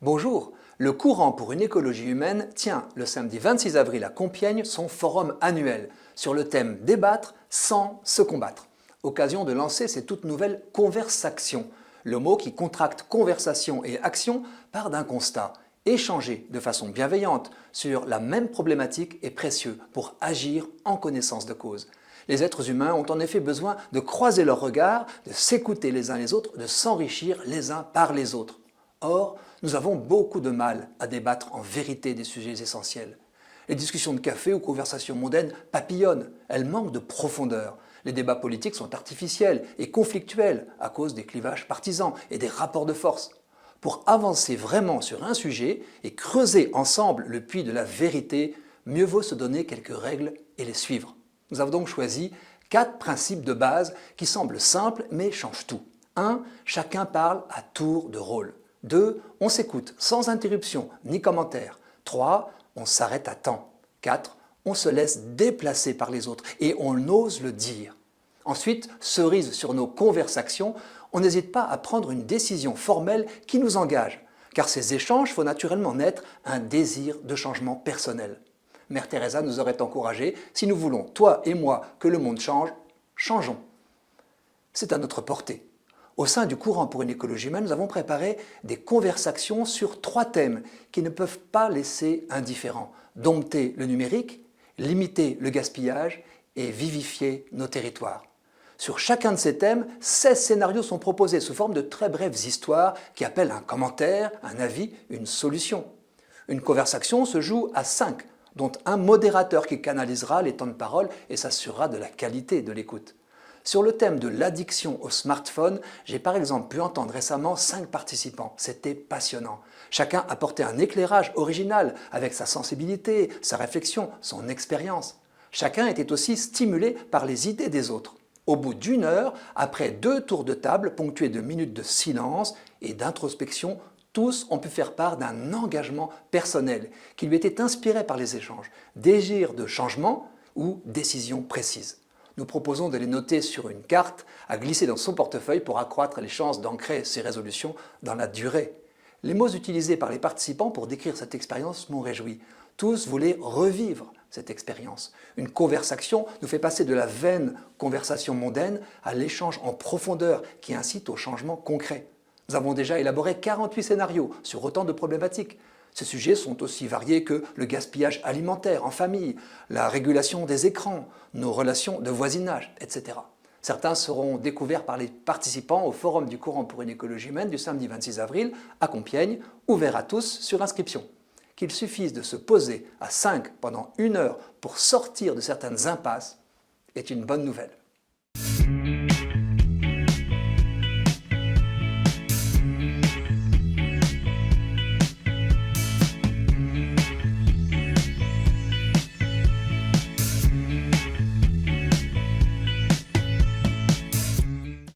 Bonjour, le Courant pour une écologie humaine tient le samedi 26 avril à Compiègne son forum annuel sur le thème « Débattre sans se combattre ». Occasion de lancer cette toute nouvelle conversation. Le mot qui contracte conversation et action part d'un constat. Échanger de façon bienveillante sur la même problématique est précieux pour agir en connaissance de cause. Les êtres humains ont en effet besoin de croiser leurs regards, de s'écouter les uns les autres, de s'enrichir les uns par les autres. Or, nous avons beaucoup de mal à débattre en vérité des sujets essentiels. Les discussions de café ou conversations mondaines papillonnent, elles manquent de profondeur. Les débats politiques sont artificiels et conflictuels à cause des clivages partisans et des rapports de force. Pour avancer vraiment sur un sujet et creuser ensemble le puits de la vérité, mieux vaut se donner quelques règles et les suivre. Nous avons donc choisi 4 principes de base qui semblent simples mais changent tout. 1. Chacun parle à tour de rôle. 2. On s'écoute sans interruption ni commentaire. 3. On s'arrête à temps. 4. On se laisse déplacer par les autres et on ose le dire. Ensuite, cerise sur nos conversations, on n'hésite pas à prendre une décision formelle qui nous engage, car ces échanges font naturellement naître un désir de changement personnel. Mère Teresa nous aurait encouragés, si nous voulons, toi et moi, que le monde change, changeons. C'est à notre portée. Au sein du Courant pour une écologie humaine, nous avons préparé des conversations sur 3 thèmes qui ne peuvent pas laisser indifférents. Dompter le numérique, limiter le gaspillage et vivifier nos territoires. Sur chacun de ces thèmes, 16 scénarios sont proposés sous forme de très brèves histoires qui appellent un commentaire, un avis, une solution. Une conversation se joue à 5, dont un modérateur qui canalisera les temps de parole et s'assurera de la qualité de l'écoute. Sur le thème de l'addiction au smartphone, j'ai par exemple pu entendre récemment 5 participants. C'était passionnant. Chacun apportait un éclairage original avec sa sensibilité, sa réflexion, son expérience. Chacun était aussi stimulé par les idées des autres. Au bout d'1 heure, après 2 tours de table ponctués de minutes de silence et d'introspection, tous ont pu faire part d'un engagement personnel qui lui était inspiré par les échanges, désir de changement ou décision précise. Nous proposons de les noter sur une carte à glisser dans son portefeuille pour accroître les chances d'ancrer ces résolutions dans la durée. Les mots utilisés par les participants pour décrire cette expérience m'ont réjoui. Tous voulaient revivre cette expérience. Une conversation nous fait passer de la vaine conversation mondaine à l'échange en profondeur qui incite au changement concret. Nous avons déjà élaboré 48 scénarios sur autant de problématiques. Ces sujets sont aussi variés que le gaspillage alimentaire en famille, la régulation des écrans, nos relations de voisinage, etc. Certains seront découverts par les participants au Forum du Courant pour une écologie humaine du samedi 26 avril à Compiègne, ouvert à tous sur inscription. Qu'il suffise de se poser à 5 pendant 1 heure pour sortir de certaines impasses est une bonne nouvelle.